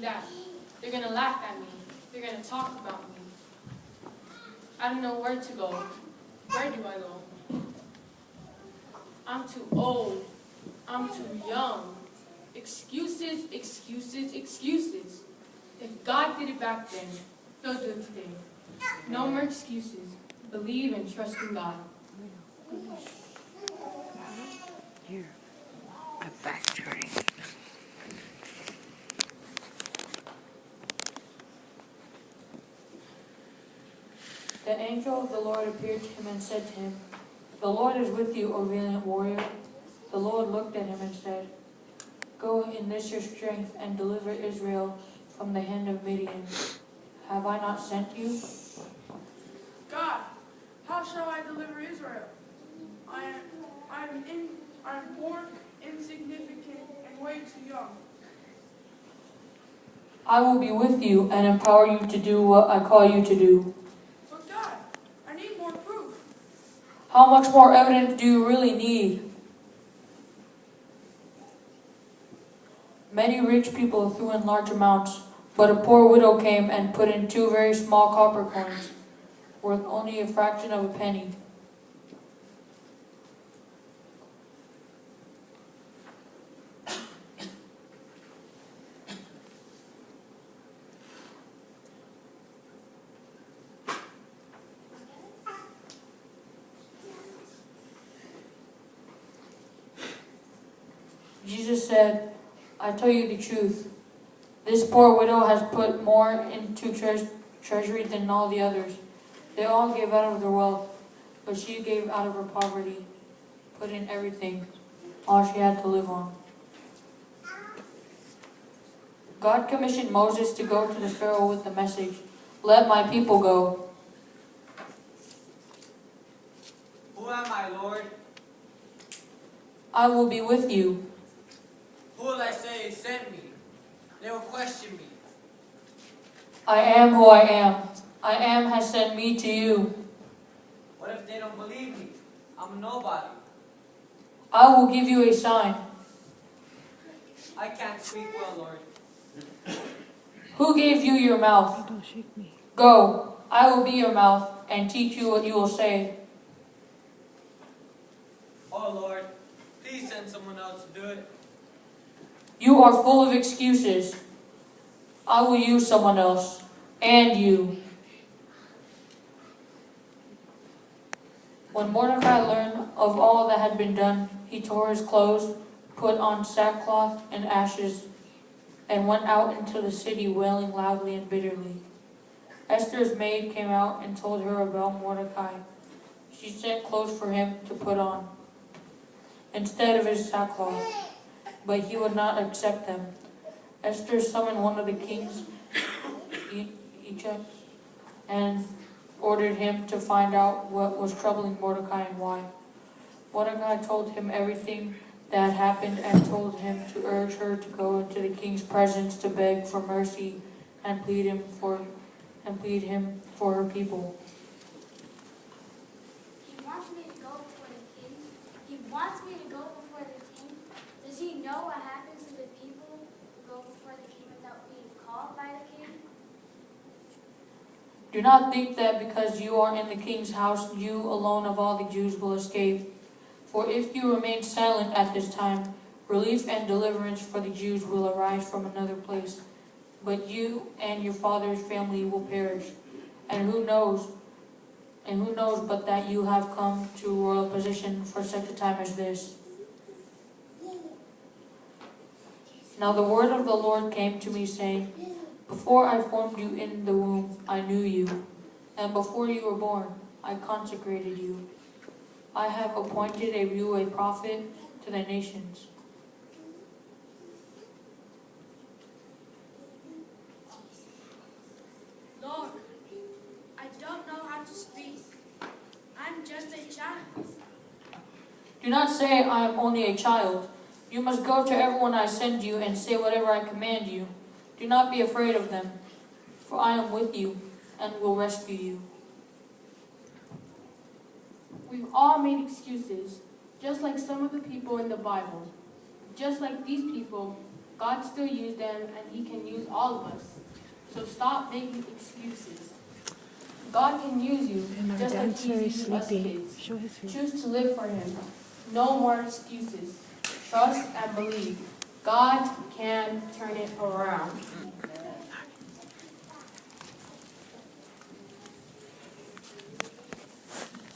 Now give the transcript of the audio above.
that. They're going to laugh at me. They're going to talk about me. I don't know where to go. Where do I go? I'm too old. I'm too young. Excuses, excuses, excuses. If God did it back then, He'll do it today. No more excuses. Believe and trust in God. Here, my back's hurting. The angel of the Lord appeared to him and said to him, "The Lord is with you, O valiant warrior." The Lord looked at him and said, "Go in this your strength and deliver Israel from the hand of Midian. Have I not sent you?" God, how shall I deliver Israel? I'm poor, insignificant, and way too young. "I will be with you and empower you to do what I call you to do." But God, I need more proof. How much more evidence do you really need? Many rich people threw in large amounts, but a poor widow came and put in 2 very small copper coins, worth only a fraction of a penny. Jesus said, "I tell you the truth. This poor widow has put more into treasury than all the others. They all gave out of their wealth, but she gave out of her poverty, put in everything, all she had to live on." God commissioned Moses to go to the Pharaoh with the message, "Let my people go." Who am I, Lord? "I will be with you." Who will I say sent me? They will question me. "I am who I am. I am has sent me to you." What if they don't believe me? I'm a nobody. "I will give you a sign." I can't speak well, Lord. "Who gave you your mouth? Don't shake me. Go, I will be your mouth and teach you what you will say." Oh, Lord, please send someone else to do it. "You are full of excuses. I will use someone else, and you." When Mordecai learned of all that had been done, he tore his clothes, put on sackcloth and ashes, and went out into the city wailing loudly and bitterly. Esther's maid came out and told her about Mordecai. She sent clothes for him to put on instead of his sackcloth, but he would not accept them. Esther summoned one of the king's Egypt and ordered him to find out what was troubling Mordecai and why. Mordecai told him everything that happened and told him to urge her to go into the king's presence to beg for mercy and plead him for her people. He wants me to go before the king. He wants me to go before the king. Does he know what happens to the people who go before the king without being called by the king? Do not think that because you are in the king's house, you alone of all the Jews will escape. For if you remain silent at this time, relief and deliverance for the Jews will arise from another place. But you and your father's family will perish. And who knows but that you have come to royal position for such a time as this? Now the word of the Lord came to me, saying, "Before I formed you in the womb, I knew you, and before you were born, I consecrated you. I have appointed you a prophet to the nations." Lord, I don't know how to speak. I'm just a child. Do not say, "I am only a child." You must go to everyone I send you and say whatever I command you. Do not be afraid of them, for I am with you and will rescue you. We've all made excuses, just like some of the people in the Bible. Just like these people, God still used them, and He can use all of us. So stop making excuses. God can use you just like He's using us kids. Show his face. Choose to live for Him. No more excuses. Trust and believe. God can turn it around.